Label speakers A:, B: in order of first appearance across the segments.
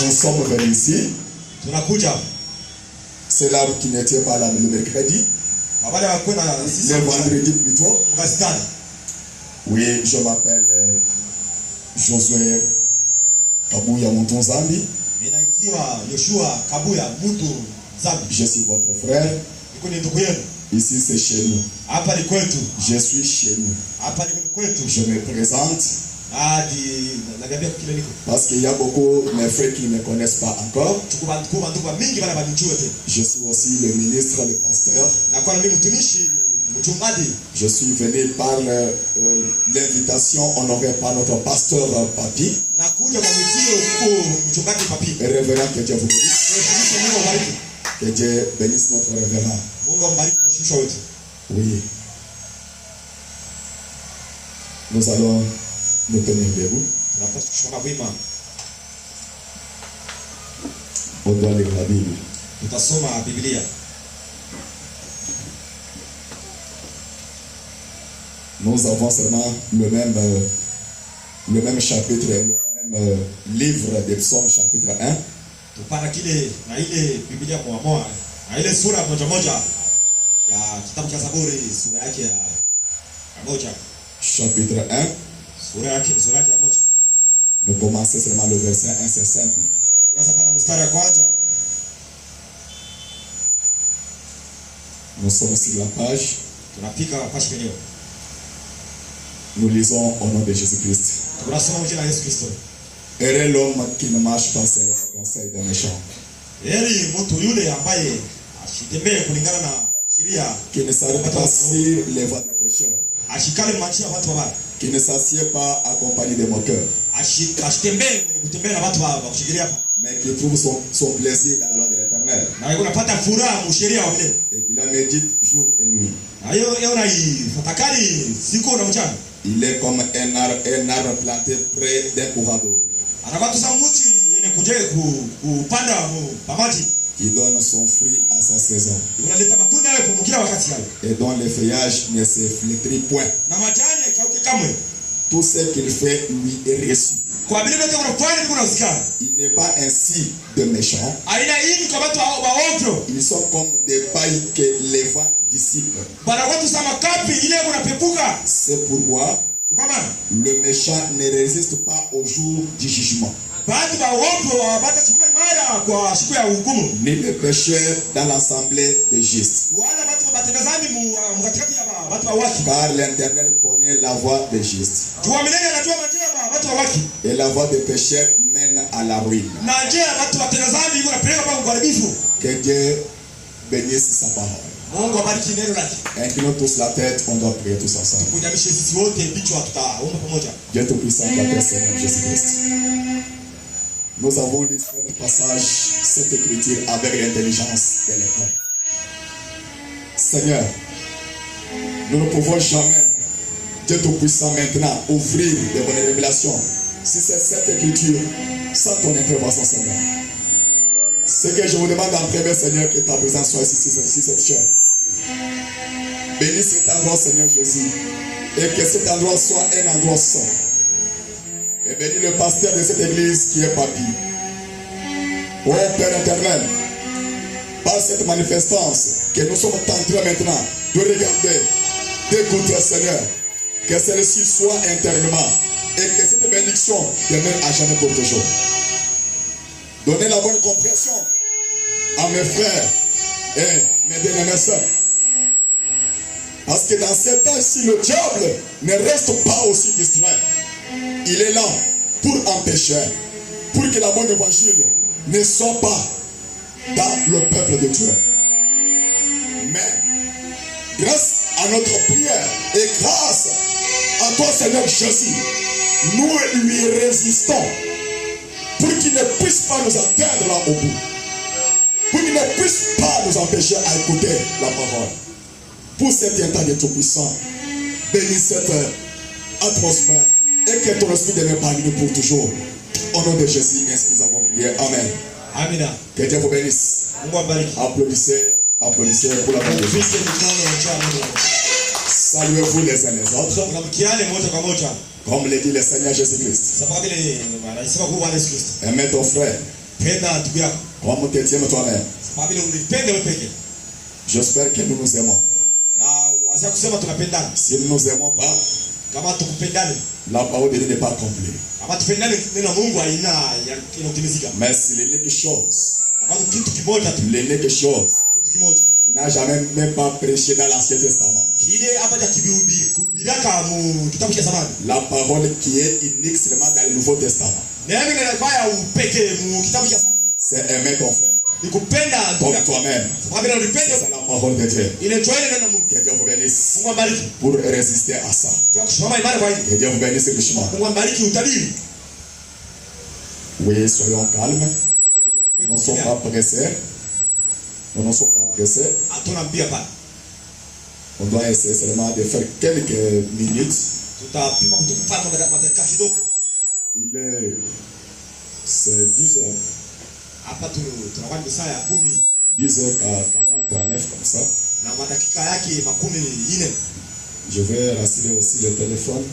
A: Nous sommes venus ici. C'est l'arbre qui n'était pas là le mercredi. Le vendredi plutôt. Oui, je m'appelle Josué Kabuya Mutunzambi. Je suis votre frère. Ici c'est chez nous. Je suis chez nous. Je me présente. Parce qu'il y a beaucoup de mes frères qui ne me connaissent pas encore. Je suis aussi le ministre, le pasteur. Je suis venu par l'invitation honorée par notre pasteur Papi. Révérend, que Dieu vous bénisse. Que Dieu bénisse notre révérend. Oui. Nous allons nous tenir debout. On doit lire la Bible. Nous avons seulement le même chapitre, le même livre des psaumes, chapitre 1. Chapitre 1. Nous commençons seulement le verset 1, c'est simple. Nous sommes sur la page. Nous lisons au nom de Jésus-Christ. Heureux l'homme qui ne marche pas selon le conseil des méchants. Qui ne s'arrête pas sur les voies des pécheurs. Qui ne s'assied pas accompagné des moqueurs. Mais qui trouve son plaisir dans la loi de l'Éternel. Et qui la médite jour et nuit. Il est comme un arbre planté près d'un courant d'eau. Qui donne son fruit à sa saison. Et dont les feuillages ne se flétrissent point. Tout ce qu'il fait lui est reçu. Il n'est pas ainsi de méchants. Ils sont comme des pailles que les vents dissipent. C'est pourquoi le méchant ne résiste pas au jour du jugement. Ni le pécheur dans l'assemblée des justes. Car l'Éternel connaît la voie des justes. Et la voie des pécheurs mène à la ruine. Que Dieu bénisse sa parole. Inclinons tous la tête, on doit prier tous ensemble. Dieu Tout-Puissant, Père Seigneur Jésus-Christ. Nous avons lu ce passage, cette écriture avec l'intelligence de l'école. Seigneur, nous ne pouvons jamais, Dieu Tout-Puissant maintenant, ouvrir de bonnes révélations. Si c'est cette écriture, sans ton intervention, Seigneur. Ce que je vous demande en premier, Seigneur, que ta présence soit ici, cette chair. Bénis cet endroit, Seigneur Jésus, et que cet endroit soit un endroit saint. Et bénis le pasteur de cette église qui est Papi. Ô Père éternel, par cette manifestance que nous sommes en train maintenant de regarder, d'écouter, Seigneur, que celle-ci soit intérieurement et que cette bénédiction demeure à jamais pour toujours. Donnez la bonne compréhension à mes frères et mes bien-aimés sœurs. Parce que dans ce temps-ci, le diable ne reste pas aussi distrait. Il est là pour empêcher, pour que la bonne évangile ne soit pas dans le peuple de Dieu. Mais, grâce à notre prière et grâce à toi, Seigneur Jésus, nous lui résistons pour qu'il ne puisse pas nous atteindre là au bout. Pour qu'il ne puisse pas nous empêcher à écouter la parole. Pour cet état de Tout-Puissant, bénis cette atmosphère et que ton esprit demeure parmi nous pour toujours. Au nom de Jésus, ainsi nous avons prié. Amen.
B: Amen.
A: Que Dieu vous bénisse. Applaudissez pour la parole de Jésus. Saluez-vous les uns les autres. Comme le dit le Seigneur Jésus-Christ. Aimez ton frère. Comme tu t'aimes toi-même. J'espère que nous nous aimons. Si nous ne nous aimons pas, la parole de Dieu n'est pas accomplie. Mais s'il est quelque chose, il n'a jamais même pas prêché dans l'Ancien Testament. La parole qui est unique seulement dans le Nouveau Testament, c'est aimer ton frère comme toi-même. C'est la parole de Dieu. Que Dieu vous bénisse pour résister à ça. Que Dieu vous bénisse richement. Oui, soyons calmes. Nous ne sommes pas pressés. Nous ne sommes pas pressés. On doit essayer seulement de faire quelques minutes. C'est 10 heures. 10h40, 39 comme ça. Je vais rassurer aussi le téléphone.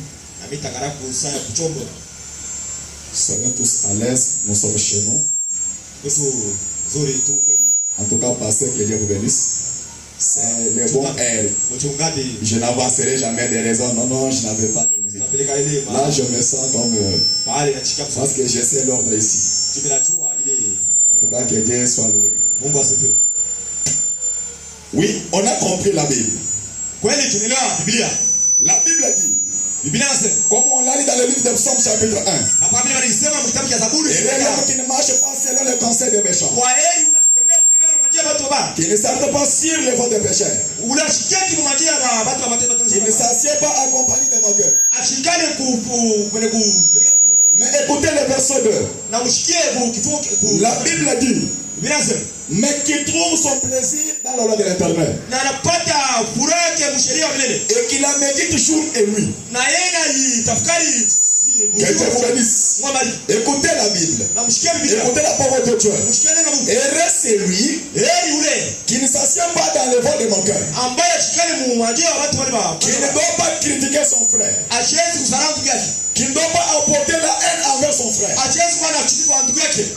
A: Soyons tous à l'aise, nous sommes chez nous. En tout cas, pasteur, que Dieu vous bénisse. C'est le bon air. Je n'avancerai jamais des raisons. Non, je n'avais pas de musique. Là, je me sens comme... parce que je sais l'ordre ici. En tout cas, que Dieu soit loué. Oui, on a compris la Bible. La Bible dit, comme on l'a dit dans le livre de Psaume chapitre 1, et les hommes qui ne marchent pas selon le conseil des méchants, qui ne s'arrêtent pas sur les voies des pécheurs, qui ne s'assied pas accompagné de moqueurs. Mais écoutez le verset 2. La Bible dit, mais qui trouve son plaisir dans la loi de l'Éternel, et qui la médite jour et nuit. Que Dieu vous bénisse. Écoutez la Bible. Écoutez la parole de Dieu. Heureux c'est lui qui ne s'assied pas dans les voies de mon cœur, qui ne doit pas critiquer son frère, qui ne doit pas apporter la haine envers son frère,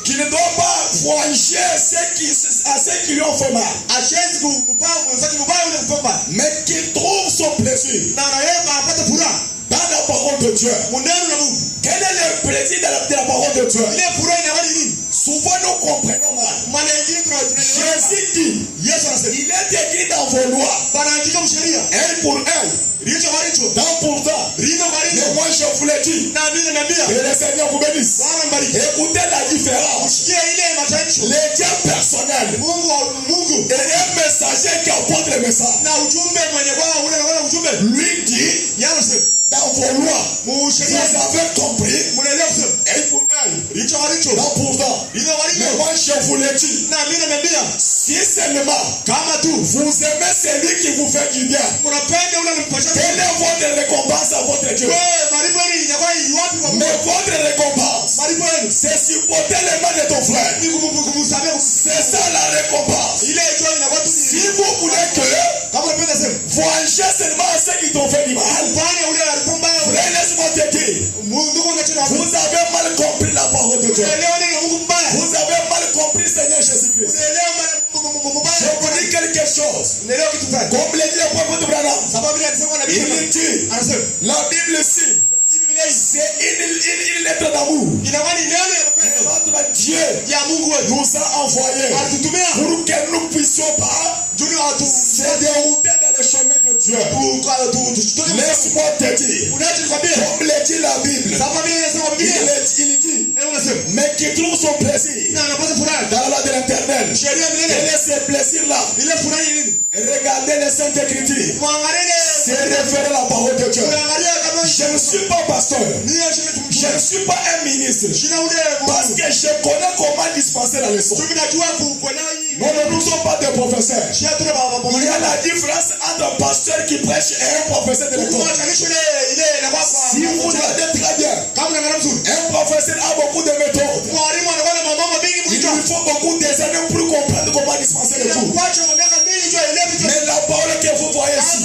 A: qui ne doit pas venger à ceux qui lui ont fait mal, mais qui trouve son plaisir dans la parole de Dieu. Quel est le plaisir de la parole de Dieu? Souvent nous comprenons mal. Jésus dit, il est écrit dans vos lois, un pour un, temps pour temps. Mais moi je vous l'ai dit, et le Seigneur vous bénisse. Écoutez la différence. Les dieux personnels et un messager qui apporte le message. Lui dit, dans vos lois, vous avez compris, un pour un, temps pour temps. Mais moi je vous l'ai dit, si seulement vous aimez celui qui vous fait du bien, quelle est votre récompense à votre Dieu? Mais votre récompense, c'est supporter les mains de ton frère. C'est ça la récompense. Si vous voulez que venger seulement à ceux qui t'ont fait du mal, frère, laisse-moi te dire, vous avez mal compris la parole de Dieu. Vous avez mal compris Seigneur Jésus-Christ. Je vous dis quelque chose. Comme le dit le prophète Branham, il dit, la Bible ici, c'est une lettre d'amour que notre Dieu nous a envoyé pour que nous puissions pas se dérouter dans le chemin de Dieu. Laisse-moi te dire, comme le dit la Bible, il dit, mais qui trouve son plaisir dans la loi de l'Éternel. Quel est ce plaisir-là? Regardez les Saintes Écritures. C'est référé à la parole de Dieu. Je ne suis pas pasteur. Je ne suis pas un ministre. Parce que je connais comment dispenser la leçon. Nous ne sommes pas des professeurs. Il y a la différence entre un pasteur qui prêche et un professeur de l'école. Si vous regardez très bien, un professeur a beaucoup de méthodes. Il lui faut beaucoup d'années pour comprendre comment dispenser le cours. Mais la parole que vous voyez ici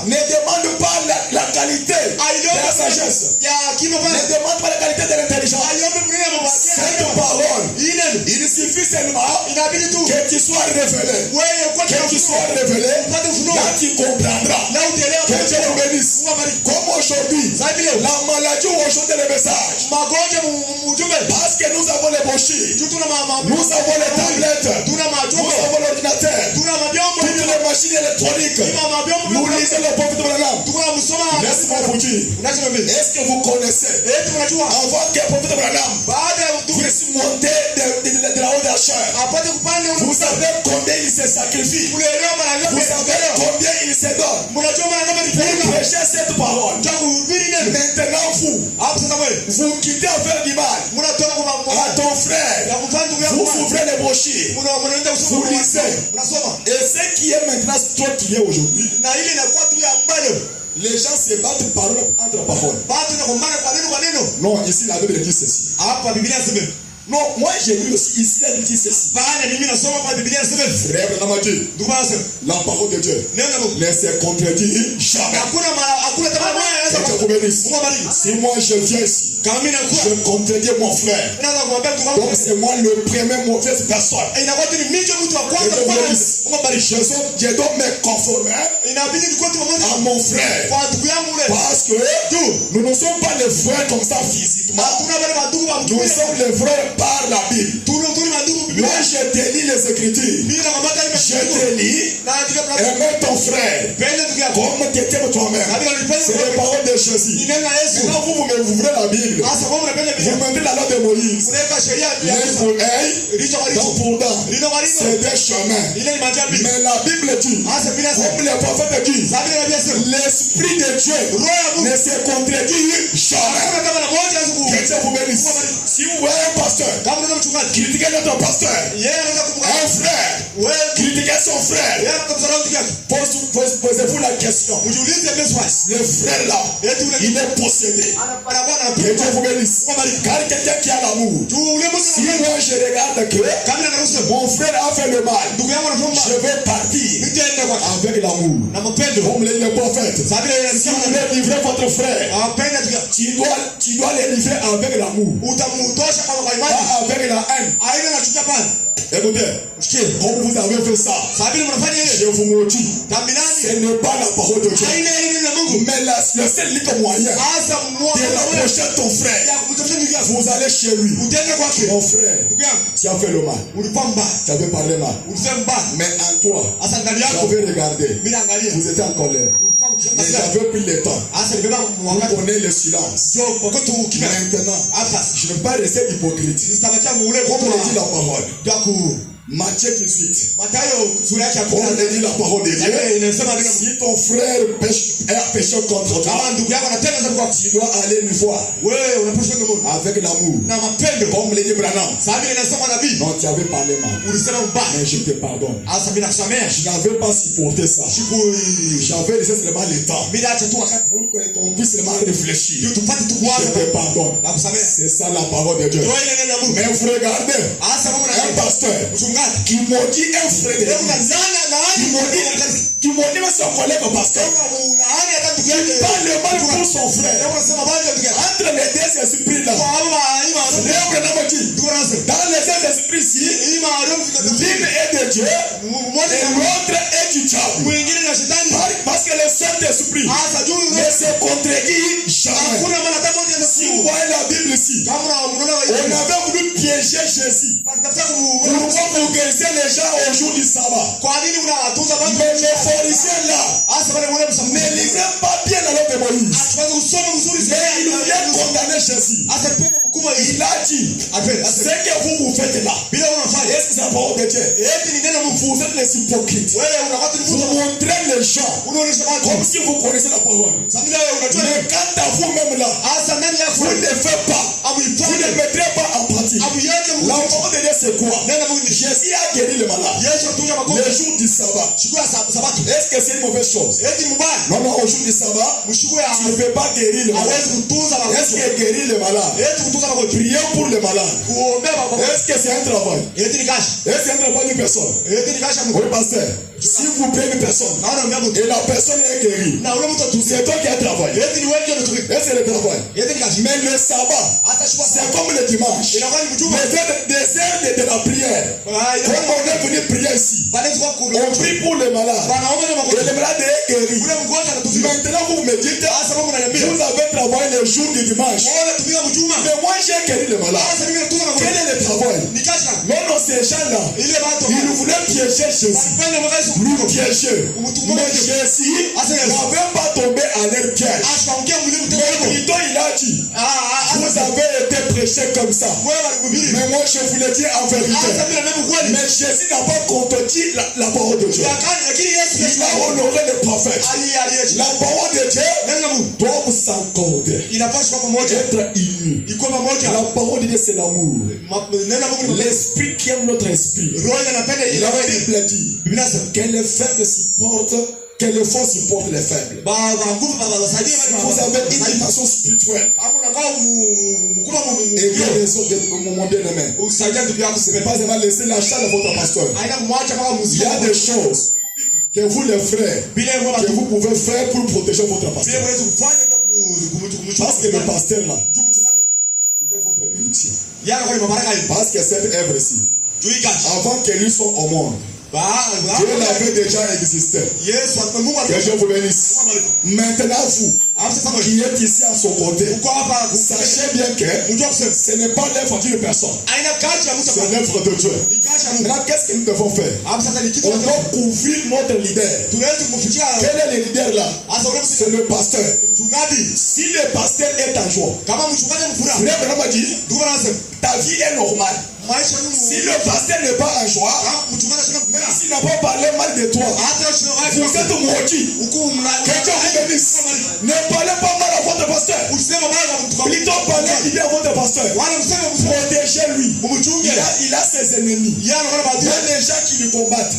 A: ne demande sagesse. Ne demande pas la qualité de l'intelligence. Cette parole, il suffit seulement que tu sois révélé. Que tu sois révélé, là tu comprendras. Que Dieu vous bénisse. Comme aujourd'hui, la maladie aujourd'hui le message. Parce que nous avons les brochures, nous avons les tablettes, nous avons l'ordinateur, toutes les machines électroniques. Nous lisons le prophète de la lame. Laisse-moi vous dire, est-ce que vous connaissez avant que le prophète de la lame puisse monter de la haute de la chair? Vous savez combien il se sacrifie? Vous savez combien il se donne pour prêcher cette parole? Maintenant vous quittez à faire du mal à ton frère. Vous ouvrez les brochures, vous lisez. Et ce qui est maintenant trop qu'il y a aujourd'hui, les gens se battent parole entre paroles. Non, ici la Bible dit ceci. Non, moi j'ai lu aussi ici la Bible dit ceci. Frère Namadi, la parole de Dieu ne se contredit jamais. Que Dieu vous bénisse. Si moi je viens ici, je contredis mon frère, donc c'est moi le premier mauvaise personne. Je dois me conformer à mon frère. Parce que nous ne sommes pas les frères comme ça physiquement. Nous sommes les frères par la Bible. Moi je te lis les Écritures. Je te lis. Aime ton frère comme tu t'aimes toi-même. C'est les paroles de Jésus. Maintenant vous ouvrez la Bible. Vous mettez la loi de Moïse. Donc pourtant, c'est des chemins. Mais la Bible dit, comme les prophètes disent, l'Esprit de Dieu ne se contredit jamais. Que Dieu vous bénisse. Si vous voyez un pasteur, critiquez notre pasteur. Un frère, critiquez son frère. Posez-vous la question. Le frère là, il est possédé. Que Dieu vous bénisse. Car quelqu'un qui a l'amour, si moi je regarde que mon frère a fait le mal, je vais partir avec l'amour. Comme le prophète, si vous voulez livrer votre frère, tu dois le livrer avec l'amour, pas avec la haine. Écoutez, comme vous avez fait ça, je vous maudis. Ce n'est pas la parole de Dieu. Mais le seul unique moyen de rapprocher ton frère, vous allez chez lui. Mon frère, tu as fait le mal. Tu avais parlé mal. Mais en toi, j'avais regardé. Vous étiez en colère. Mais j'avais pris le temps. Vous connaissez le silence. Maintenant, je ne vais pas rester hypocrite. Comme on dit la parole. Matthieu 18. On dit la parole de Dieu. Si ton frère a péché contre toi, tu dois aller lui voir avec l'amour. Comme le dit Branham. Non, tu avais parlé mal. Mais je te pardonne. Je n'avais pas supporté ça. J'avais laissé seulement le temps pour qu'on puisse seulement réfléchir. Je te pardonne. C'est ça la parole de Dieu. Mais vous regardez un pasteur qui maudit un frère de qui maudit son collègue pasteur, qui parle le mal pour son frère. Entre les deux esprits là, dans les deux esprits-ci, l'une est de Dieu et l'autre est du diable. Parce que le Saint-Esprit ne se contredit jamais. Si vous voyez la Bible ici, on avait voulu piéger Jésus. Pourquoi vous guérissez les gens au jour du sabbat? Mais les pharisiens là ne lisaient pas bien la loi de Moïse. Mais ils viennent condamner Jésus. Il a dit, ce que vous faites là, est-ce que c'est la parole de Dieu? Vous êtes les hypocrites. Vous montrez les gens comme si vous connaissez la parole. Mais quant à vous-même là, vous ne faites pas. Vous ne mettrez pas en pratique. La parole de Dieu c'est quoi? Jésus Jésus a guéri le malade. Le jour du sabbat. Est-ce que c'est une mauvaise chose? Non, non, au jour du sabbat, tu ne peux pas guérir le malade. Est-ce qu'il guérit le malade? Prier pour le malade. Est-ce que c'est un travail? Est-ce que c'est un travail d'une personne? Oui, pasteur. Si vous priez une personne et la personne est guérie, c'est toi qui as travaillé. Et c'est le travail. Mais le sabbat, c'est comme le dimanche. Des heures de la prière. Comme on est venu prier ici, on prie pour le malade. Et le malade est guéri. Maintenant vous me dites, vous avez travaillé le jour du dimanche. Mais moi j'ai guéri le malade. Quel est le travail? Non, non, ces gens-là, ils voulaient piéger Jésus. Lui piéger. Mais Jésus n'avait pas tombé à leur piège. Mais plutôt il a dit, vous avez été prêché comme ça. Mais moi je vous le dis en vérité. Mais Jésus n'a pas contredit la parole de Dieu. Il a honoré le prophète. La parole de Dieu doit s'accorder. Être uni. La parole de Dieu c'est l'amour. L'esprit qui aime notre esprit. La Bible dit que les faibles supportent, que les forts supportent les faibles. Vous avez une dimension spirituelle. Et que les autres de mon bien-aimé. Ce n'est pas seulement laisser la chair de votre pasteur. Il y a des choses que vous les frères, que vous pouvez faire pour protéger votre pasteur. Parce que le pasteur là, il est votre héritier. Parce que cette œuvre-ci, avant que lui soit au monde, Dieu l'avait déjà existé. Que Dieu vous bénisse. Maintenant vous, qui êtes ici à son côté, sachez bien que ce n'est pas l'œuvre d'une personne. C'est l'œuvre de Dieu. Maintenant, qu'est-ce que nous devons faire? On doit couvrir notre leader. Quel est le leader là? C'est le pasteur. Si le pasteur est en joie, frère m'a dit, ta vie est normale. Si le pasteur n'est pas en joie, même s'il n'a pas parlé mal de toi, vous êtes maudit. Que Dieu vous bénisse. Ne parlez pas mal à votre pasteur. Plutôt parlez bien à votre pasteur. Protégez-lui. Il a ses ennemis. Il y a des gens qui le combattent.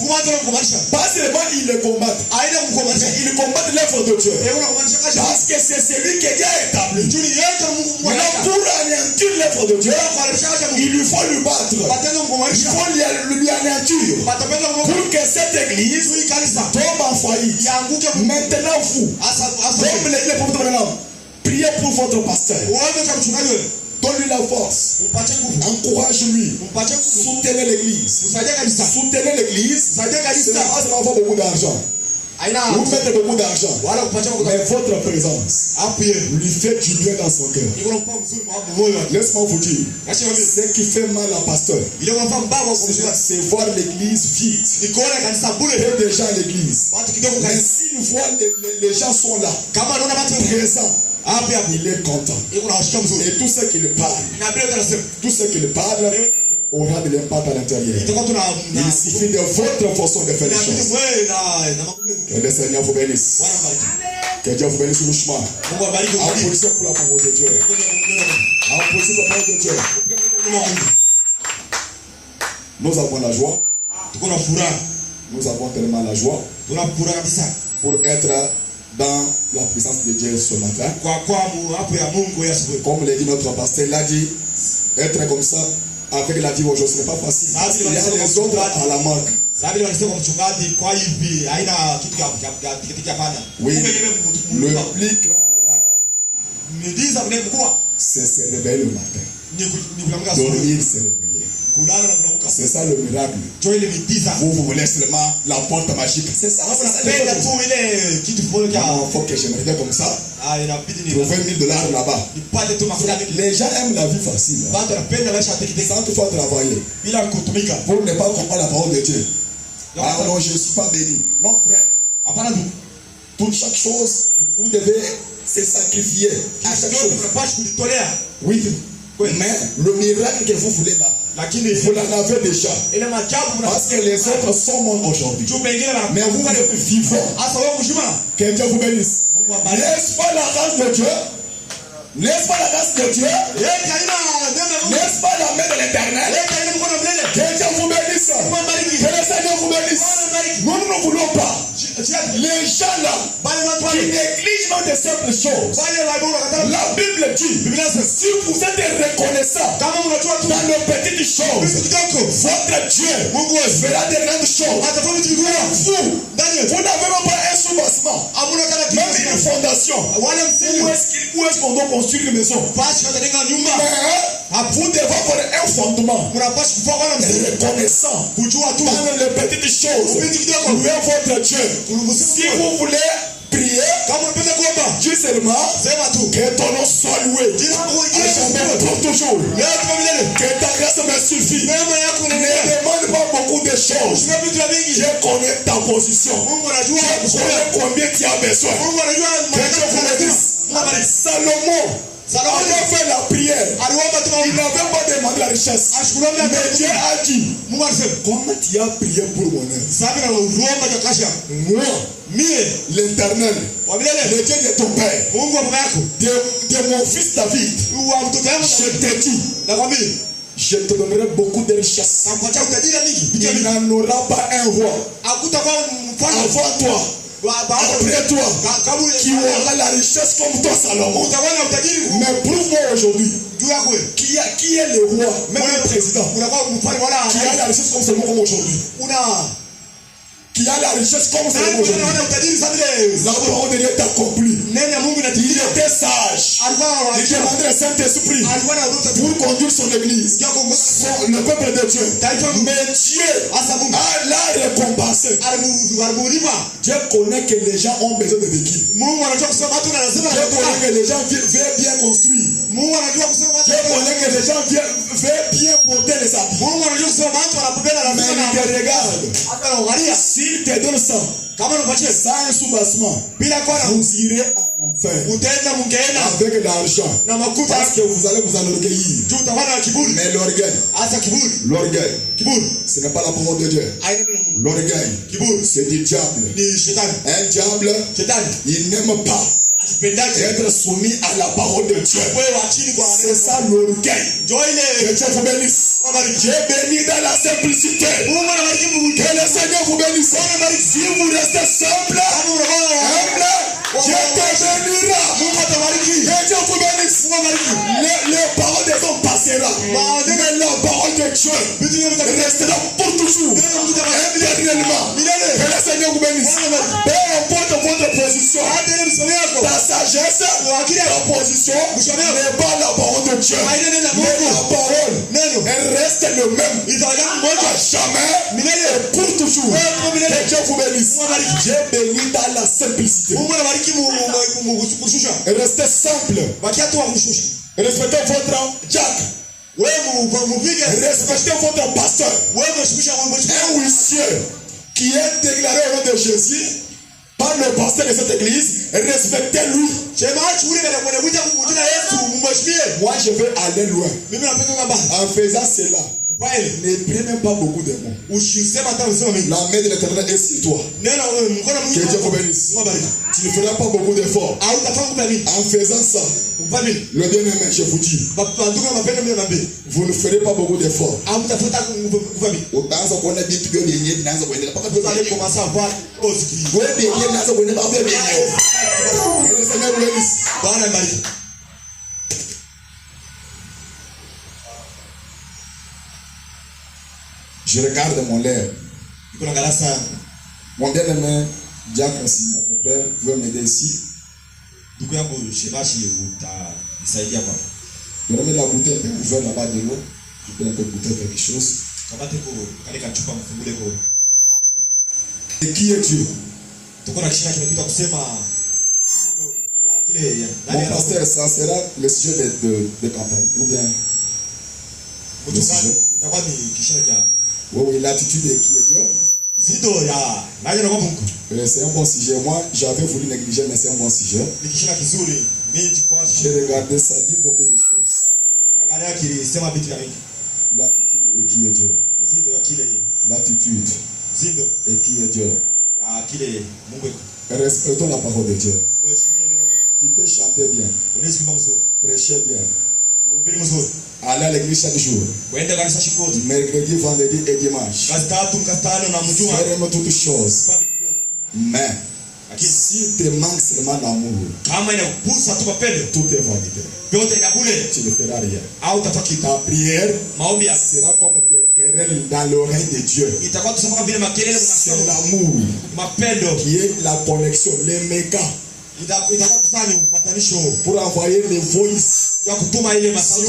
A: Pas seulement ils le combattent, ils combattent l'œuvre de Dieu. Parce que c'est celui que Dieu a établi. Maintenant, pour anéantir l'œuvre de Dieu, il lui faut lui battre. Il faut lui anéantir. Pour que cette église tombe en faillite. Maintenant, vous, priez pour votre pasteur. Donne-lui la force. Encourage-lui. Soutenez l'église. Soutenez l'église. C'est là où ça va avoir beaucoup d'argent. Vous mettez beaucoup d'argent. Mais votre présence lui fait du bien dans son cœur. Laisse-moi vous dire. Ce qui fait mal à pasteur, c'est voir l'église vide. Peu de gens à l'église. Mais s'il voit les gens sont là, présents, il est content. Et tout ce qui le parle, aura de l'impact à l'intérieur. Il suffit de votre façon de faire les choses. Que le Seigneur vous bénisse. Que Dieu vous bénisse sur le chemin. Applaudissez pour la parole de Dieu. Applaudissez pour la parole de Dieu. Nous avons la joie. Nous avons tellement la joie pour être dans la puissance de Dieu ce matin. Comme l'a dit notre pasteur, il a dit, être comme ça avec la vie aujourd'hui, ce n'est pas facile. Il y a les autres à la marque. Oui, le plus grand miracle, c'est se réveiller le matin. Dormir, se réveiller. C'est ça le miracle. Vous voulez seulement la porte magique. C'est ça. Il faut que j'aimerais bien comme ça. Trouver $1000 là-bas. Les gens aiment la vie facile. Sans toutefois travailler. Pour ne pas comprendre la parole de Dieu. Ah non, je ne suis pas béni. Non, frère. Pour chaque chose, vous devez se sacrifier. À chaque chose. Oui. Mais le miracle que vous voulez là, vous l'en avez déjà. Parce que les autres sont morts aujourd'hui. Mais vous êtes vivants. Que Dieu vous bénisse. N'est-ce pas la grâce de Dieu? N'est-ce pas la grâce de Dieu? N'est-ce pas la main de l'Éternel? Que Dieu vous bénisse. ne voulons pas. Les gens là qui négligent même de simples choses. La Bible dit, si vous êtes reconnaissant dans les petites choses, votre Dieu fera de grandes choses. Vous n'avez même pas un soubassement, même une fondation. Où est-ce qu'on doit construire une maison? Vous devez avoir un fondement reconnaissant dans les petites choses. Louez votre Dieu. Si vous voulez prier, Dieu seulement, que ton nom soit loué à jamais pour toujours. Que ta grâce me suffit. Ne demande pas beaucoup de choses. Dieu connaît ta position. Dieu connaît combien tu as besoin. Que Dieu vous le dise. Salomon a fait la prière. Il n'avait pas demandé la richesse. Mais Dieu a dit, comment tu as prié pour mon œuvre? Moi, l'Éternel, le Dieu de ton père, de mon fils David, je te dis, je te donnerai beaucoup de richesses. Il n'en aura pas un roi avant toi. Après toi, qui aura la richesse comme toi, Salomon. Mais prouve-moi aujourd'hui qui est le roi, même le président, qui a la richesse comme Salomon comme aujourd'hui. Qui a la richesse comme Salomon aujourd'hui. La parole de Dieu est accomplie. Il était sage. Il demandait le Saint-Esprit pour conduire son église, le peuple de Dieu. Mais Dieu l'a récompensé. Dieu connaît que les gens ont besoin de l'équipe. Dieu connaît que les gens veulent bien construire. Dieu connaît que les gens veulent bien porter les habits. Mais il te regarde. S'il te donne ça, sans un soubassement, vous irez en enfer avec l'argent, parce que vous allez vous enorgueillir. Mais l'orgueil, ce n'est pas la parole de Dieu. L'orgueil, c'est du diable. Un diable, il n'aime pas être soumis à la parole de Dieu. C'est ça l'orgueil. Que Dieu vous bénisse. Dieu bénit dans la simplicité. Que le Seigneur vous bénisse. Si vous restez simple, humble, Dieu te bénira. Que Dieu vous bénisse. Les paroles des hommes passera, mais la parole de Dieu restera pour toujours, éternellement. Que le Seigneur vous bénisse. Peu importe votre position, ta sagesse, ta position n'est pas la parole de Dieu, mais la parole, elle reste le même. À jamais et pour toujours. Que Dieu vous bénisse. Dieu bénit dans la simplicité. Restez simple. Respectez votre Jack. Respectez votre pasteur. Un huissier qui est déclaré au nom de Jésus par le pasteur de cette église, respectez-lui. Moi je vais aller loin. En faisant cela, ne prenez pas beaucoup de mots. La main de l'Éternel est sur toi. Que Dieu vous bénisse. Tu ne feras pas beaucoup d'efforts. En faisant ça, le bien-aimé, je vous dis, vous ne ferez pas beaucoup d'efforts. Vous allez commencer à voir. Le Seigneur vous bénisse. Je regarde mon lèvre. Mon bien-aimé, Diacre, notre père, vous pouvez m'aider ici. Donnez-moi la bouteille, ouvert là-bas de l'eau. Je peux un peu goûter quelque chose. Et qui est Dieu? Mon pasteur, ça sera le sujet de campagne. Ou bien le sujet. Oui, l'attitude de qui est Dieu. C'est un bon sujet. Moi, j'avais voulu négliger, mais c'est un bon sujet. J'ai regardé, ça dit beaucoup de choses. L'attitude et qui est Dieu. L'attitude et qui est Dieu. Respectons la parole de Dieu. Tu peux chanter bien, prêcher bien, aller à l'église chaque jour, mercredi, vendredi et dimanche, faire toutes choses. Mais s'il te manque seulement d'amour, tout est vanité. Tu ne feras rien. Ta prière sera comme des querelles dans l'oreille de Dieu. C'est l'amour qui est la connexion, les mégas. Pour envoyer les voices. Si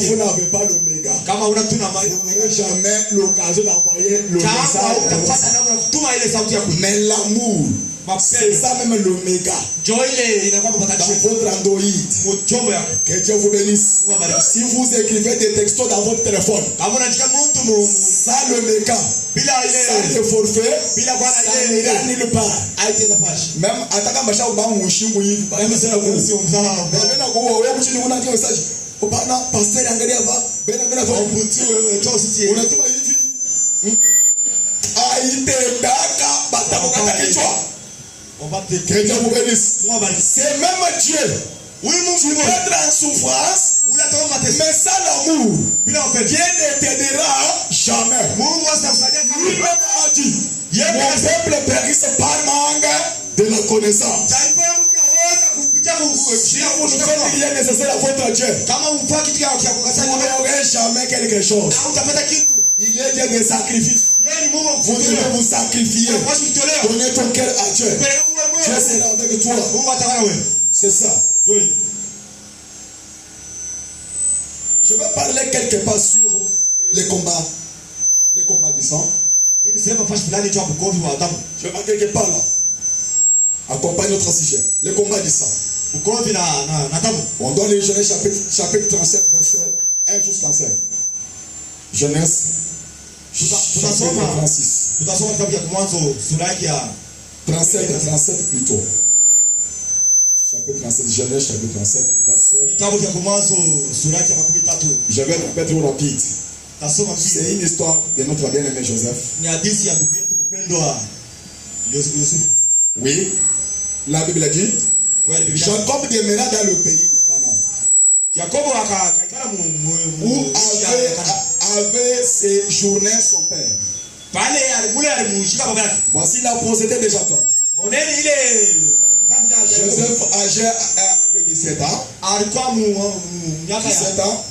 A: vous n'avez pas le méga, vous n'aurez jamais l'occasion d'envoyer le message. Mais l'amour, c'est ça même le méga. Dans votre Android, que Dieu vous bénisse. Si vous écrivez des textos dans votre téléphone, ça le méga, ça le forfait, ça n'ira nulle part. Même attaquant Macha ou Bamouchi, c'est même Dieu. Tu peux être en souffrance, mais sans l'amour, Dieu ne t'aidera jamais. Lui-même a dit, mon peuple périsse par manque de la connaissance. Si vous ne faites rien nécessaire à votre Dieu, vous n'aurez jamais quelque chose. Il est Dieu des sacrifices. Vous devez vous sacrifier. Donnez ton cœur à Dieu. Dieu sera avec toi. C'est ça. Je vais parler quelque part sur les combats du sang. Je vais quelque part là. Accompagne notre sujet. Les combats du sang. On doit les Genèse chapitre 37, verset 1 jusqu'à 5. Genèse chapitre 36. 37 plutôt. Chapitre 37, Genèse chapitre 37, verset. Je vais répéter rapide. C'est une histoire de notre bien-aimé Joseph. Oui, la Bible a dit, Jacob demeura dans le pays de Canaan, où avait séjourné son père. Voici la procédure de Jacob. Joseph âgé de 17 ans. 17 ans.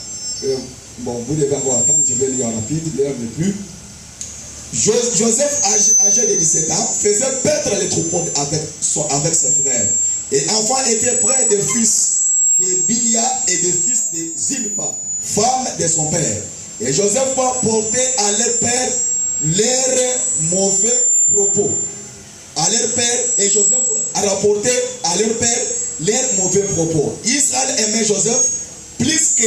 A: Bon, vous devez encore attendre, je vais lire rapide, l'heure n'est plus. Joseph, âgé de 17 ans, faisait paître les troupeaux avec ses frères. Et enfant était près des fils de Bilia et des fils de Zilpa, femme de son père. Et Joseph portait à leur père leurs mauvais propos. À leur père, et Joseph a rapporté à leur père leurs mauvais propos. Israël aimait Joseph plus que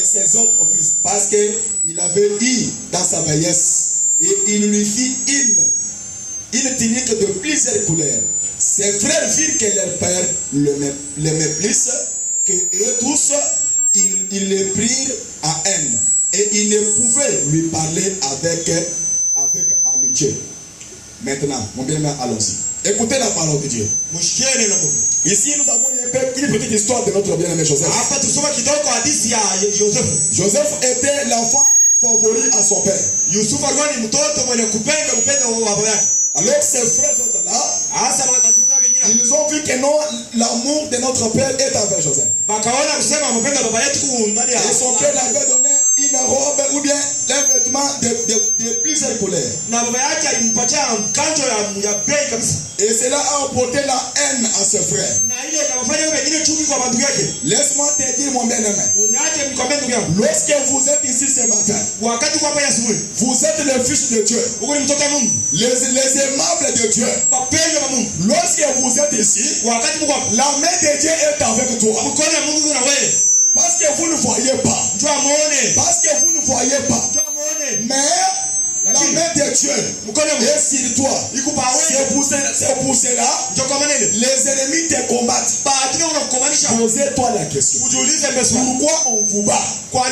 A: ses autres fils, parce qu'il avait eu dans sa vieillesse. Et il lui fit une tunique de plusieurs couleurs. Ses frères virent que leur père l'aimait plus que eux tous. Ils le prirent à haine. Et ils ne pouvaient lui parler avec amitié. Maintenant, mon bien-aimé, allons-y. Écoutez la parole de Dieu. Ici, nous avons une petite histoire de notre bien-aimé Joseph. Joseph était l'enfant favori à son père. Alors ses frères sont là. Ils ont vu que non, l'amour de notre père est avec Joseph. Et son père avait donné une robe ou bien un vêtement de plusieurs couleurs. Et cela a apporté la haine à ses frères. Laisse-moi te dire, mon bien-aimé, lorsque vous êtes ici ce matin, vous êtes le fils de Dieu, les aimables de Dieu. Lorsque vous êtes ici, la main de Dieu est avec toi. Parce que vous ne voyez pas. Parce que vous ne voyez pas. Mais la main de Dieu est sur toi. C'est pour cela les ennemis te combattent. Posez-toi la question. Pourquoi on vous bat? Pourquoi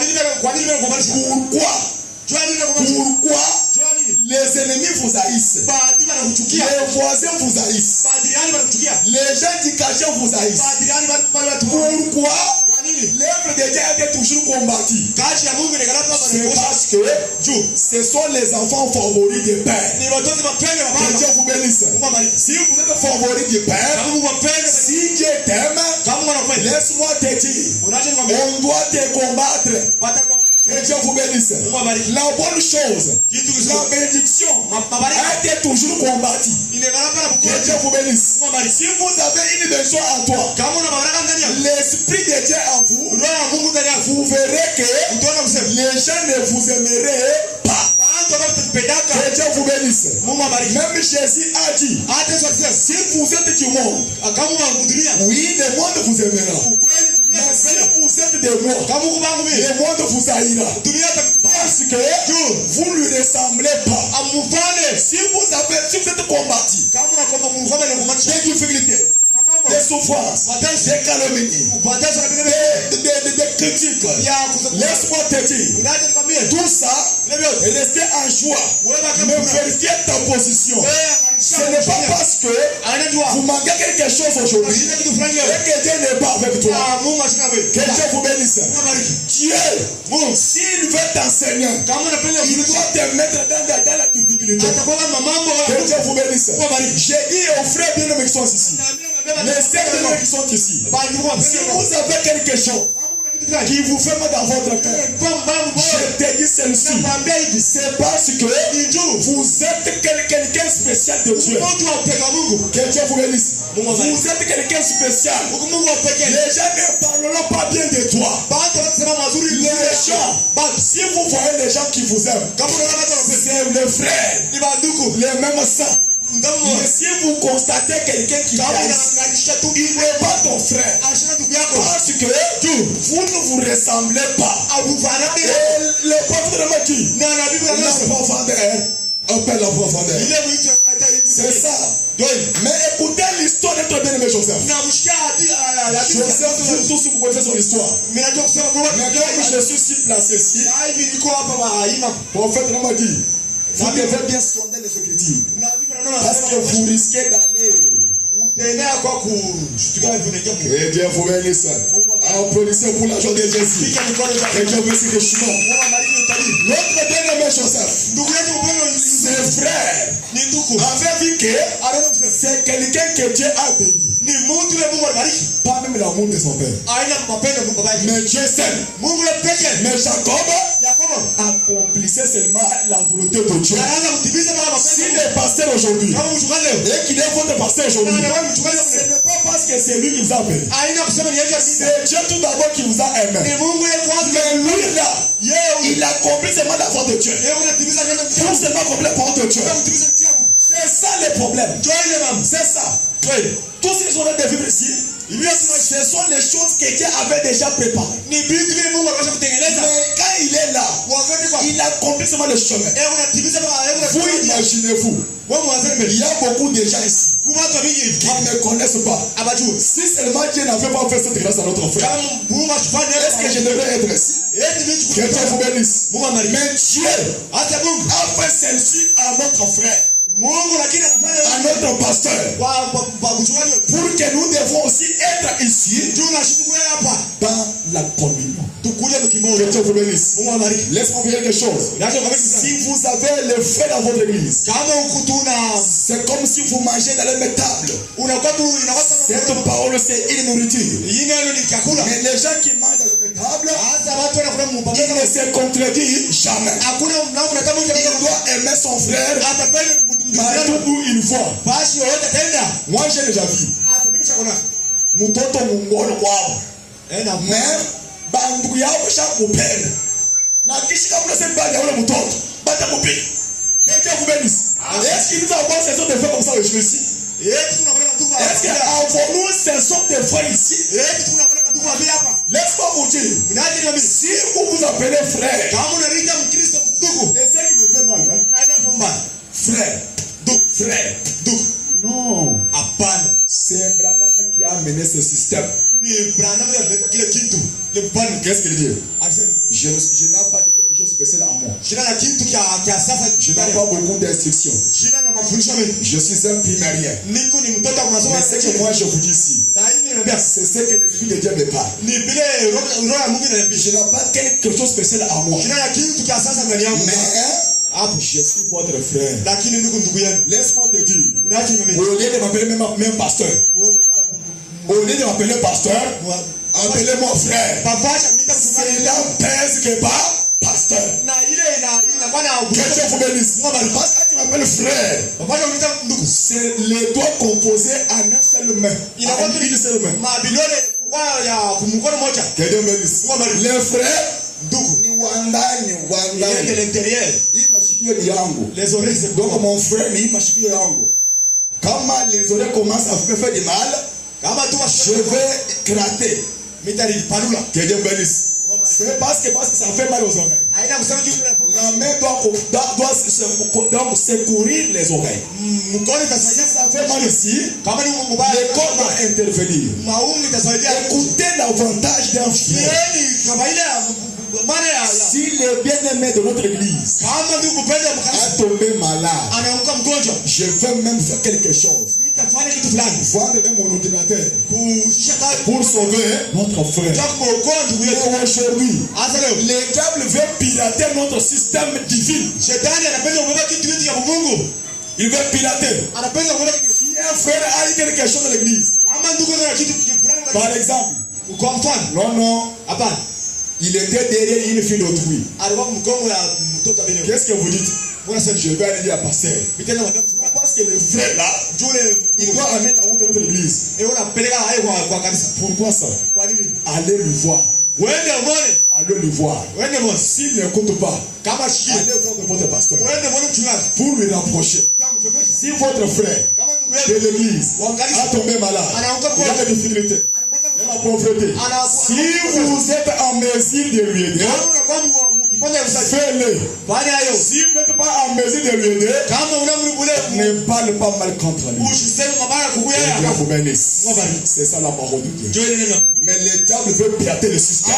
A: les ennemis vous haïssent? Les voisins vous haïssent. Les gens du cachet vous haïssent. Pourquoi l'œuvre de Dieu a été toujours combattue? C'est parce que ce sont les enfants favoris des pères. Que Dieu vous bénisse. Si vous êtes favori du père, si Dieu t'aime, laisse-moi te dire, on doit te combattre. Que Dieu vous bénisse. La bonne chose, la bénédiction a été toujours combattue. Que Dieu vous bénisse. Si vous avez une besoin en toi, l'Esprit de Dieu en vous, vous verrez que les gens ne vous aimeraient pas. Que Dieu vous bénisse. Même Jésus a dit, si vous êtes du monde, oui, le monde vous aimera. Mais si vous êtes de moi, le monde vous haïra. Parce que vous ne lui ressemblez pas. Si vous êtes combattu, des difficultés, des souffrances, des calomnies, des critiques, laisse-moi te dire, tout ça, restez en joie, mais vérifiez ta position. Ce n'est pas parce que vous manquez quelque chose aujourd'hui et que Dieu n'est pas avec toi. Que Dieu vous bénisse. Dieu, s'il veut t'enseigner, il doit te mettre dans la difficulté. Que Dieu vous bénisse. J'ai dit aux frères bien-aimés qui sont ici, les sœurs bien-aimés qui sont ici, si vous avez quelque chose qui vous fait mal dans votre cœur, je te dis celle-ci, c'est parce que vous êtes quelqu'un spécial de Dieu. Que Dieu vous bénisse. Vous êtes quelqu'un spécial. Les gens ne parleront pas bien de toi. Les gens, si vous voyez les gens qui vous aiment, c'est les frères, les mêmes sangs. Mais si vous constatez quelqu'un qui il n'est pas ton frère, parce que vous ne vous ressemblez pas. Et le prophète m'a dit, la profondeur, appelle la profondeur. C'est ça. Mais écoutez l'histoire de ton bien-aimé Joseph. Joseph, tous vous connaissez son histoire. Mais comme je suis si placé ici, le prophète m'a dit, vous devez bien sonder les Écritures. Parce que vous risquez d'aller. Et Dieu vous bénisse. Applaudissez pour la joie de Jésus. Et Dieu bénisse le chemin. Notre bien-aimé Joseph, ses frères avaient vu que c'est quelqu'un que Dieu a béni. Pas même l'amour de son père. Mais Dieu s'aime. Mais Jacob accomplissait seulement la volonté de Dieu. S'il est pasteur aujourd'hui et qu'il est votre pasteur aujourd'hui, ce n'est pas parce que c'est lui qui vous a béni. C'est Dieu tout d'abord qui vous a aimé. Mais lui là, il accomplit seulement la volonté de Dieu. Pour seulement accomplir la volonté de Dieu. C'est ça le problème. C'est ça. Tous ces gens de vivre ici, ce sont les choses que Dieu avait déjà préparées. Mais quand il est là, il accomplit seulement le chemin. Vous imaginez-vous, il y a beaucoup de gens ici qui ne connaissent pas. Si seulement Dieu n'avait pas fait cette grâce à notre frère, est-ce que je devrais être ici? Que Dieu vous bénisse. Mais Dieu a fait celle-ci à notre frère, à notre pasteur, pour que nous devons aussi être ici dans la communion. Que Dieu vous bénisse. Laisse-moi vous dire quelque chose. Si vous avez le feu dans votre église, c'est comme si vous mangez dans la même table. Cette parole, c'est une nourriture. Mais les gens qui mangent dans la même table, ils ne se contredisent jamais. Il doit aimer son frère partout où il voit. Moi, j'ai déjà vu. Mtoto mungolo kwao. Mais bandugu yao kushamupenda. Na kisha kama unasema bali ya ule mtoto, bata kupiga. Dieu vous bénisse. Est-ce qu'il nous a envoyé ces sortes de frères comme ça aujourd'hui ici? Est-ce qu'il a envoyé ces sortes de frères ici? Laisse-moi vous dire. Si vous vous appelez frère, et c'est qui me fait mal, hein? Frère, frère, non, c'est Branham qui a amené ce système. Qu'est-ce qu'il dit? Je n'ai pas de quelque chose de spécial en moi. Je n'ai pas beaucoup d'instructions. Je suis un primérien. Mais ce que moi je vous dis ici, C'est ce que l'Esprit de Dieu me parle. Je n'ai pas quelque chose de spécial à moi. Mais je suis votre frère. Laisse-moi te dire. Au lieu de m'appeler même pasteur. Au lieu de m'appeler pasteur, appelez-moi frère. Cela pèse que pas pasteur. Que Dieu vous bénisse. Parce que tu m'appelles frère, c'est les doigts composés en un seul main. Une seule main. Que Dieu bénisse. Les frères, ni wandani. Les oreilles, c'est donc mon frère, ni mashikio yangu. Quand les oreilles commencent à me faire du mal, je vais gratter. Que Dieu bénisse. C'est parce que ça fait mal aux oreilles. La main doit secourir les oreilles. Si ça fait mal ici, le corps doit intervenir. Écoutez l'avantage d'un frère. Si le bien-aimé de notre église a tombé malade, je vais même faire quelque chose. Vendre même mon ordinateur pour sauver notre frère. Et aujourd'hui, le diable veut pirater notre système divin. Il veut pirater. Si un frère a quelque chose dans l'église, par exemple, non, il était derrière une fille d'autrui. Qu'est-ce que vous dites? Je vais aller dire à pasteur. Parce que le frère là, il doit amener la honte de notre église. Pourquoi ça? Allez le voir. Allez le voir. S'il n'écoute pas, allez voir votre pasteur pour lui rapprocher. Si votre frère de l'église a tombé malade, il a des difficultés, la pauvreté, si vous êtes en mesure de lui aider, faites-le. Si vous n'êtes pas en mesure de lui aider, ne parle pas mal contre lui. C'est ça la parole de Dieu. Mais le diable veut pirater le système.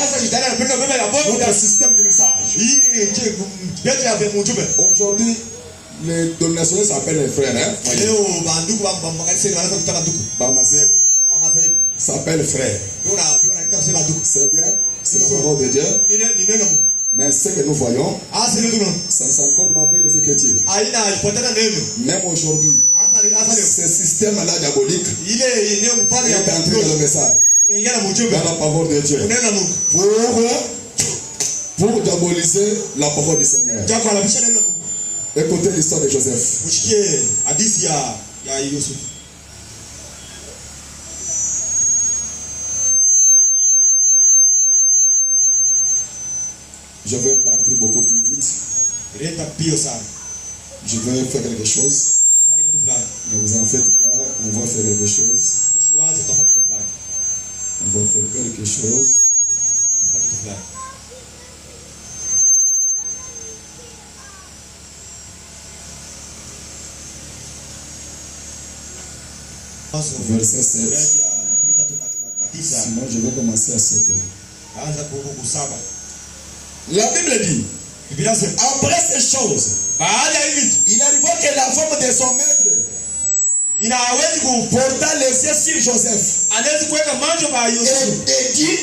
A: Notre système de message. Aujourd'hui, les dominations s'appellent les frères. S'appelle frère. C'est bien. C'est la parole de Dieu. Mais ce que nous voyons, ça ne s'accorde pas avec les Écritures. Même aujourd'hui, ce système-là diabolique est entré dans le message, dans la parole de Dieu, pour diaboliser la parole du Seigneur. Écoutez l'histoire de Joseph. Je vais partir beaucoup plus vite. Je vais faire quelque chose. Ne vous en faites pas, on va faire quelque chose. On va faire quelque chose. Verset 7. Sinon, je vais commencer à 7. La Bible dit, après ces choses, il arriva que la femme de son maître porta les yeux sur Joseph et dit,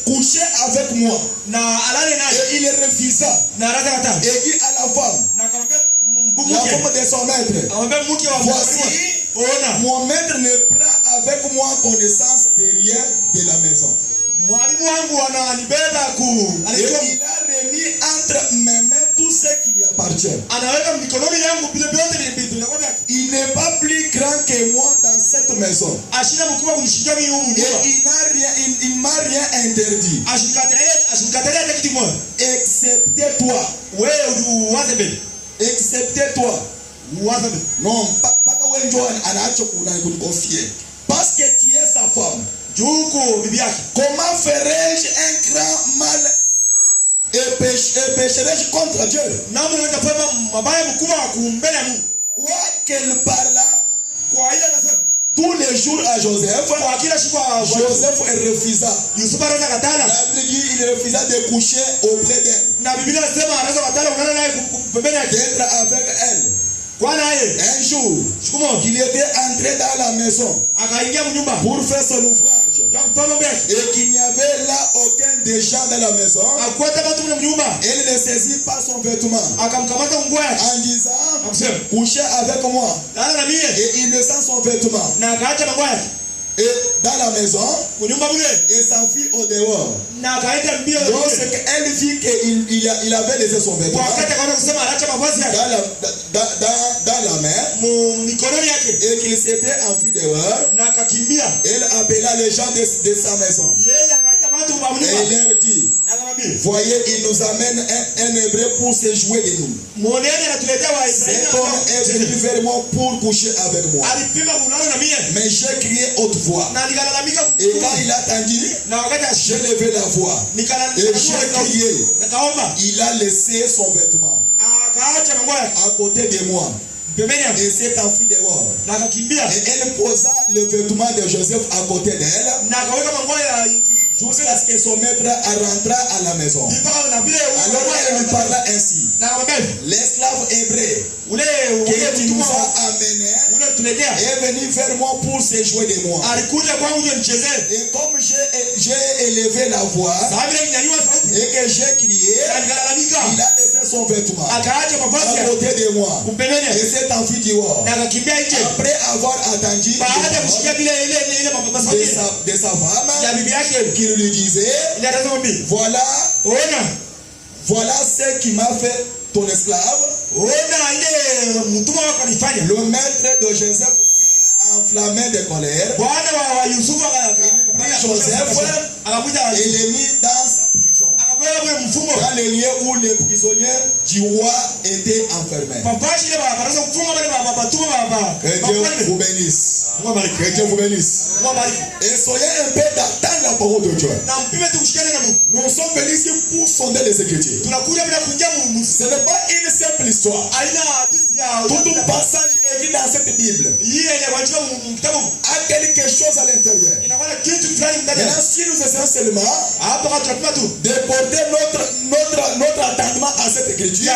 A: couchez avec moi. Et il refusa. Et dit à la femme de son maître, voici, mon maître ne prend avec moi connaissance de rien de la maison. Et il a remis entre mes mains tout ce qui lui appartient. Il n'est pas plus grand que moi dans cette maison. Et il m'a rien interdit. Excepté toi. Excepté toi. Non, pas parce que tu es sa femme. Comment ferais-je un grand mal et pécherais-je contre Dieu? Quoi qu'elle parla tous les jours à Joseph, Joseph refusa. Il refusa de coucher auprès d'elle, d'être avec elle. Un jour, il était entré dans la maison pour faire son ouvrage. Et qu'il n'y avait là aucun des gens dans la maison. Elle ne saisit pas son vêtement en disant, couchez avec moi. Et il ne sent son vêtement. Et dans la maison, et s'enfuit au dehors. Lorsqu'elle vit qu'il avait laissé son vêtement dans la mer et qu'il s'était enfui dehors, elle appela les gens de sa maison et il leur dit, voyez, il nous amène un hébreu pour se jouer de nous. Cet homme est venu vers moi pour coucher avec moi. Mais j'ai crié haute voix. Et quand il a entendu, j'ai levé la voix et j'ai crié. Il a laissé son vêtement à côté de moi et s'est enfui dehors. Et elle posa le vêtement de Joseph à côté d'elle jusqu'à ce que son maître rentra à la maison. Alors elle lui parla ainsi, l'esclave hébreu que tu nous as amené est venu vers moi pour se jouer de moi. Et comme j'ai élevé la voix et que j'ai crié, il a laissé son vêtement à côté de moi et s'est enfui dehors. Après avoir attendu de sa femme qui lui disait, voilà ce qui m'a fait ton esclave. Le maître de Joseph enflammé de colère, il prit Joseph et l'a mis dans sa prison, dans le lieu où les prisonniers du roi étaient enfermés. Que Dieu vous bénisse. Que Dieu vous bénisse. Et soyez un peu d'attendre la parole de Dieu. Nous sommes venus ici pour sonder les Écritures. Ce n'est pas une simple histoire. Tout un passage écrit dans cette Bible a quelque chose à l'intérieur. Maintenant, si nous essayons seulement de porter notre attendement à cette écriture,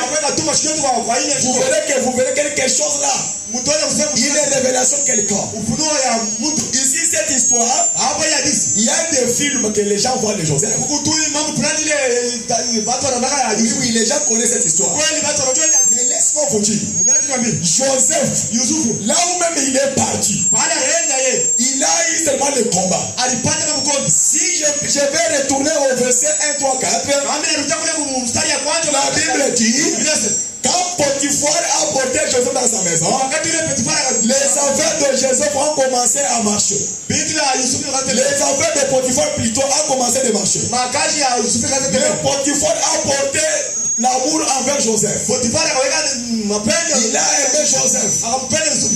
A: vous verrez quelque chose là. Une révélation quelconque. Ici, cette histoire, il y a des films que les gens voient de Joseph. Oui, les gens connaissent cette histoire. Mais laisse-moi vous dire, Joseph, là où même il est parti, il a eu seulement le combat. Si je vais retourner au verset 1, 3, 4, la Bible dit, quand Potiphar a porté Joseph dans sa maison, les affaires de Joseph ont commencé à marcher. Les affaires de Potiphar plutôt ont commencé à marcher. Mais Potiphar a porté l'amour envers Joseph. Il a aimé Joseph.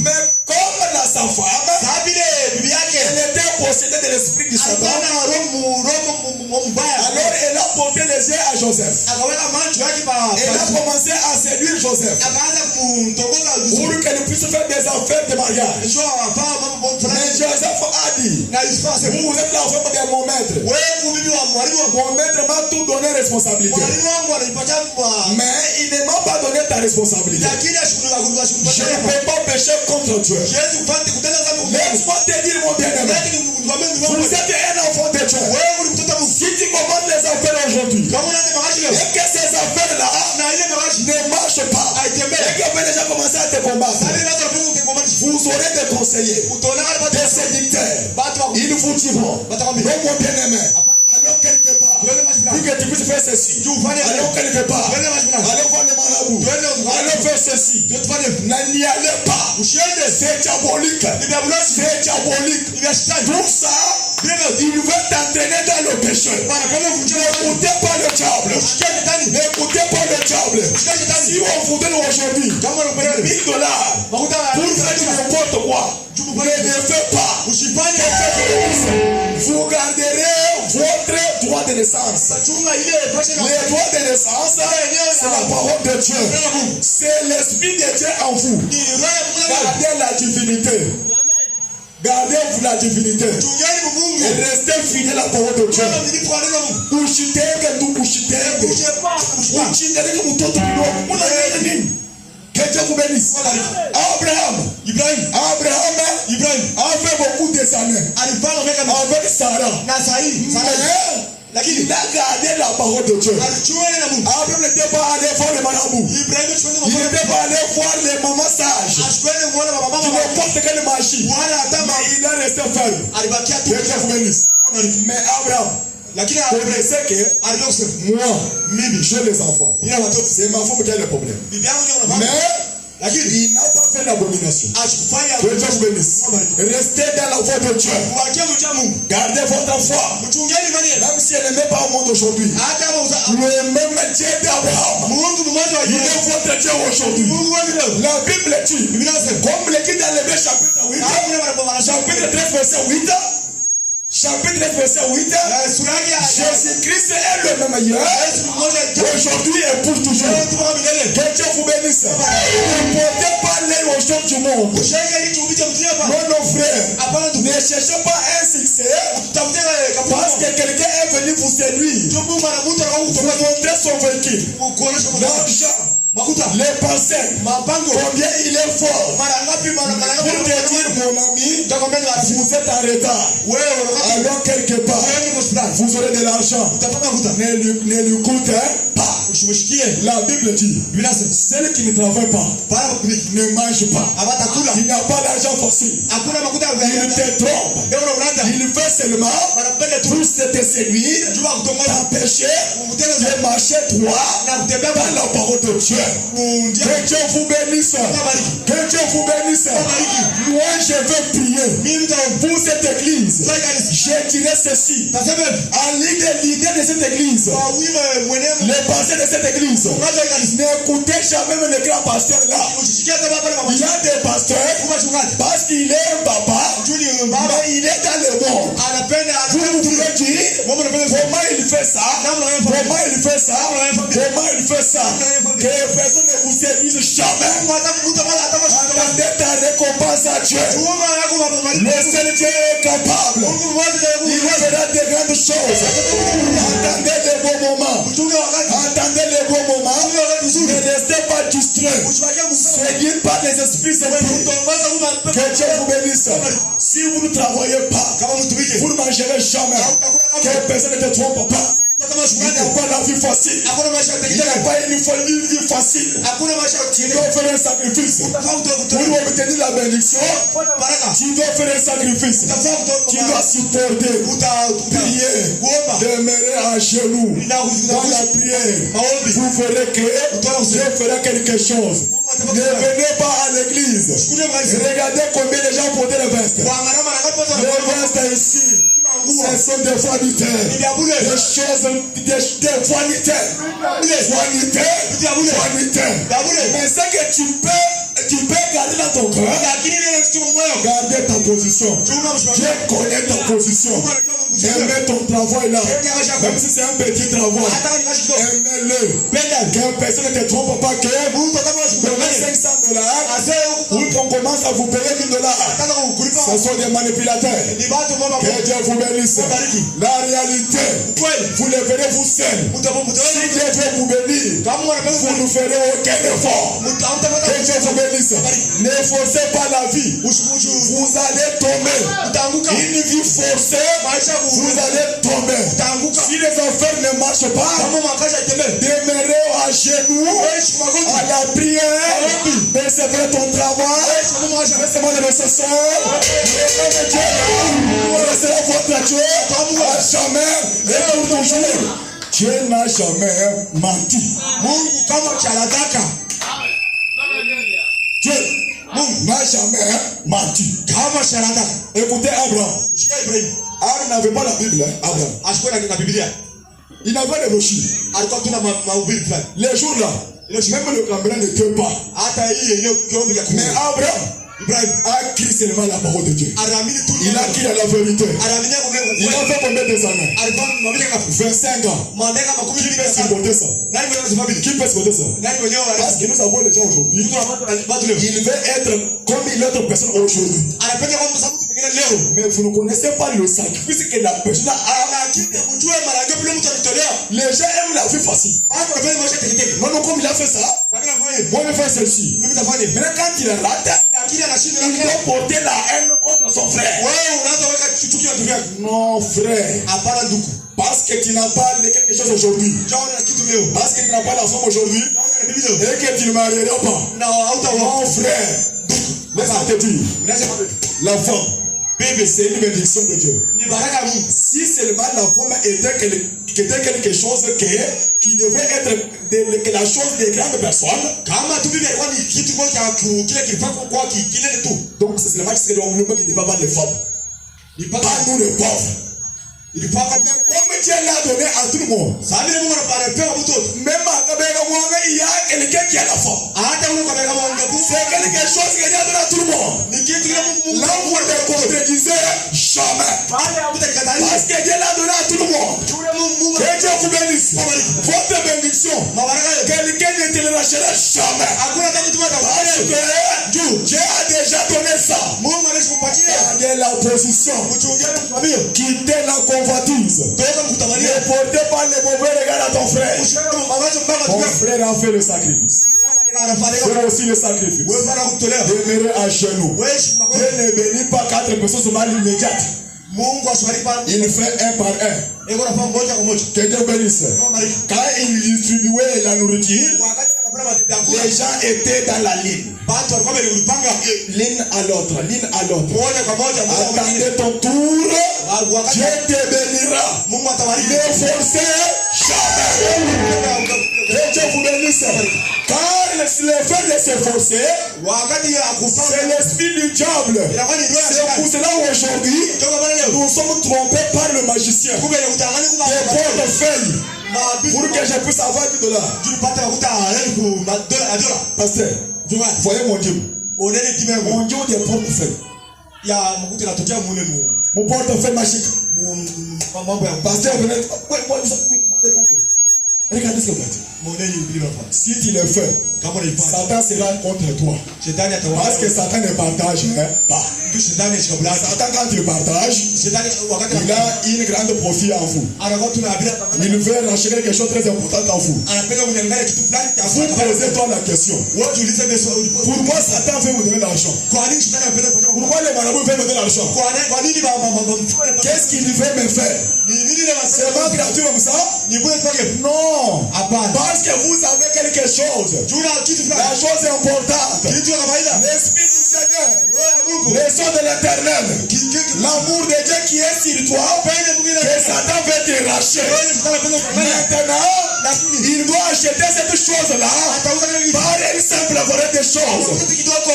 A: Mais comme sa femme, elle était possédée de l'esprit du Satan, alors elle a porté les yeux à Joseph. Elle a commencé à séduire Joseph pour qu'elle puisse faire des affaires de mariage. Mais Joseph a dit, vous êtes la femme de mon maître. Mon maître m'a tout donné responsabilité. Mais il ne m'a pas donné ta responsabilité. Je ne peux pas pécher contre Dieu. Laisse-moi te dire, mon bien-aimé, vous êtes un enfant de Dieu. Si tu commandes les affaires aujourd'hui, et que ces affaires-là ne marchent pas, et que vous avez déjà commencé à te combattre, vous aurez des conseillers, des séducteurs. Ils vous diront, non, mon bien-aimé, allons quelque part. Dis que tu puisses faire ceci. Allons quelque part. Allons voir les marabouts. Allons faire ceci. N'y allez pas. C'est diabolique. C'est diabolique. Tout ça, il veut t'entraîner dans le péché. N'écoutez pas le diable. N'écoutez pas le diable. Si on vous donne aujourd'hui $1000 pour faire n'importe quoi, ne le faites pas. Vous garderez votre droit de naissance. Le droit de naissance, c'est la parole de Dieu. C'est l'esprit de Dieu en vous. Gardez la divinité. Gardez-vous la divinité. Et restez fidèles à la parole de Dieu. Que Dieu vous bénisse. Abraham a fait beaucoup des années avec Sarah. Mais il a gardé la parole de Dieu. Abraham n'était pas allé voir les marabouts. Il n'était pas allé voir les mamans sages. Il n'importe quelle machine. Mais il est resté ferme. Dieu vous bénisse. Mais Abraham, connaissez que moi, j'ai les enfants. C'est ma femme qui a le problème. Mais il n'a pas fait l'abomination. Que Dieu vous bénisse. Restez dans la voie de Dieu. Gardez votre foi. Même si elle n'est pas au monde aujourd'hui. Le même Dieu d'Abraham, il est votre Dieu aujourd'hui. La Bible dit, comme le dit dans le chapitre 8, chapitre 13, verset 8. Chapitre 13, verset 8. Jésus-Christ est le même hier, aujourd'hui et pour toujours. Que Dieu vous bénisse. Ne portez pas l'œil aux choses du monde. Non, frère, ne cherchez pas un succès parce que quelqu'un est venu vous séduire. Vous montrez son véhicule, l'argent, les parcelles, combien il est fort. Pour te dire, mon ami, vous êtes en retard. Alors quelque part, vous aurez de l'argent. Ne lui coûte pas. La Bible dit, celle qui ne travaille pas ne mange pas. Il n'a pas d'argent facile. Il te trompe. Il fait seulement pour te séduire, t'empêcher de marcher droit dans la parole de Dieu. Que Dieu vous bénisse. Que Dieu vous bénisse. Moi, je veux prier pour cette église. Je dirais ceci. En l'idée de cette église, les pasteurs de cette église, n'écoutez jamais le grand pasteur là. Il y a des pasteurs parce qu'il est un papa, mais il est dans le monde. Vous pouvez dire comment il fait ça, comment il fait ça, comment il fait ça. Que personne ne vous séduise jamais. Attendez ta récompense à Dieu. Le seul Dieu est capable. Il fera de grandes choses. Attendez les bons moments. Attendez les bons moments. Ne restez pas distrait. Séduit par les esprits impurs. Que Dieu vous bénisse. Si vous ne travaillez pas, vous ne mangerez jamais. Que personne ne te trompe pas. Il n'a pas la vie facile. Il n'a pas une vie facile. Tu dois faire un sacrifice. Pour obtenir la bénédiction, tu dois faire un sacrifice. Tu dois supporter, prier, demeurer à genoux dans la prière. Vous verrez que Dieu fera quelque chose. Ne venez pas à l'église. Regardez combien de gens portent le veste. Le veste ici, ce sont des vanitaires. Des choses, des vanitaires. Mais ce que tu peux garder dans ton cœur, garder ta position. Dieu connaît ta position. Aimez ton travail là. Même si c'est un petit travail, aimez-le. Que personne ne te trompe pas. Que vous donnez $500 ou qu'on commence à vous payer $1000. Ce sont des manipulateurs. Que Dieu vous bénisse. La réalité, vous le verrez vous seul. Si Dieu veut vous bénir, vous ne ferez aucun effort. Que Dieu vous bénisse. Ne forcez pas la vie. Vous allez tomber. Une vie forcée, vous allez tomber. Si les affaires ne marchent pas, demeurez à genoux, à la prière, persévérez ton travail, persévérez le nécessaire. Restez votre Dieu à jamais et pour toujours. Dieu n'a jamais menti. Dieu n'a jamais menti. Écoutez Abraham. Abraham n'avait pas la Bible, Abraham. Il n'avait le rocher. Les jours là, même le caméra ne tient pas. Mais Abraham a crié seulement la parole de Dieu. Il a crié la vérité. Il a fait combien de années? 25 ans. Qui peut supporter ça? Qui peut supporter ça? Parce que nous avons les gens aujourd'hui. Il veut être comme une autre personne aujourd'hui. Mais vous ne connaissez pas le sacrifice que la personne a. Les gens aiment la vie facile. Non, comme il a fait ça, moi je fais celle-ci. Maintenant quand il rate, il doit porter la haine contre son frère. Non frère. Parce que tu n'as pas de quelque chose aujourd'hui. Parce que tu n'as pas la femme aujourd'hui. Et que tu ne marieras pas. Non frère. Laisse-moi te dire. La femme. C'est une bénédiction de Dieu. Si seulement la femme était quelque chose qui devait être la chose des grandes personnes. Donc c'est seulement que c'est l'homme qui ne va pas les femmes. Pas nous les pauvres. Mais comme Dieu l'a donné à tout le monde. Même à Kabeka Mwanga, il y a quelqu'un qui a la femme. C'est quelque chose que Dieu a donné à tout le monde. Là où vous ne contredisez jamais. Parce que Dieu l'a donné à tout le monde. Que Dieu vous bénisse. Votre bénédiction, quelqu'un ne te le lâchera jamais. Parce que Dieu a déjà donné ça. Il y a la position. Quittez la convoitise. Ne portez pas les mauvais regards à ton frère. Ton frère a fait le sacrifice. Fais aussi le sacrifice. Demeurer à genoux. Dieu ne bénit pas 4 personnes sur mal immédiate. Il fait un par un. Que Dieu bénisse. Quand il distribuait la nourriture, les gens étaient dans la ligne. L'une à l'autre, l'une à l'autre. Attendez ton tour. Dieu te bénira. Ne forcez jamais. Que Dieu vous bénisse. Car le fait de s'efforcer, c'est l'esprit du diable. C'est pour cela qu'aujourd'hui, nous sommes trompés par le magicien. Des portefeuilles. Pour que je puisse avoir $1000. Pasteur, voyez mon Dieu. Mon Dieu des portefeuilles. Mon portefeuille magique. Pasteur, regardez ce que vous dites. Si tu le fais, Satan sera contre toi. Parce que Satan ne partage pas. Satan, quand il partage, il a une grande profit en vous. Il veut racheter quelque chose de très important en vous. Vous posez-toi la question. Pour moi, Satan veut me donner l'argent. Pourquoi les marabouts veulent me donner l'argent? Qu'est-ce qu'il veut me faire? C'est pas gratuit comme ça? Non. Parce que vous avez quelque chose. La chose est importante. L'esprit du Seigneur. Le son de l'Éternel. L'amour de Dieu qui est sur toi. Que Satan veut te racheter. Maintenant, il doit acheter cette chose-là par une simple volée de choses.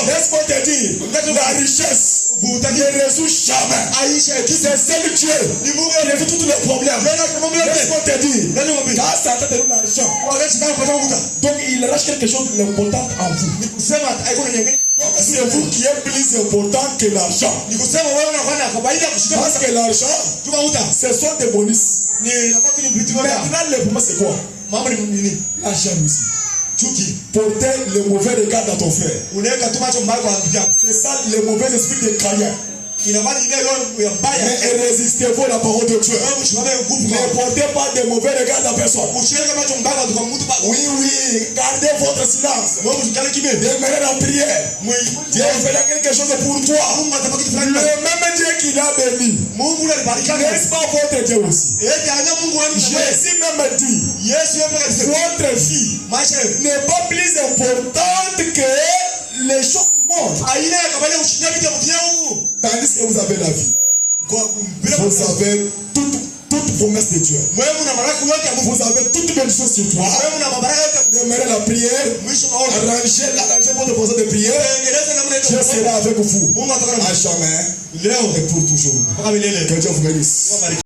A: Laisse-moi te dire, la richesse ne résout jamais. C'est seul Dieu qui résout tous les problèmes. Laisse-moi te dire, quand Satan te donne l'argent, donc il rachète quelque chose d'important en vous. C'est vous qui êtes plus important que l'argent. Parce que l'argent, ce sont des bonus. Maintenant, le problème c'est quoi? La jalousie. Porter le mauvais regard dans ton frère. C'est ça le mauvais esprit de Caïn. Mais résistez-vous à la parole de Dieu. Ne portez pas de mauvais regards dans personne. Oui, gardez votre silence. Demeurez en prière. Dieu fera quelque chose pour toi. Le même Dieu qui l'a béni, n'est-ce pas votre Dieu aussi? Jésus même dit, votre vie n'est pas plus importante que les choses du monde. Tandis que vous avez la vie, vous avez toute promesse de Dieu. Vous avez toute bonne chose sur toi. Demeurez la prière. Arrangez votre procès de prière. Dieu sera avec vous. À jamais et pour toujours. Que Dieu vous bénisse.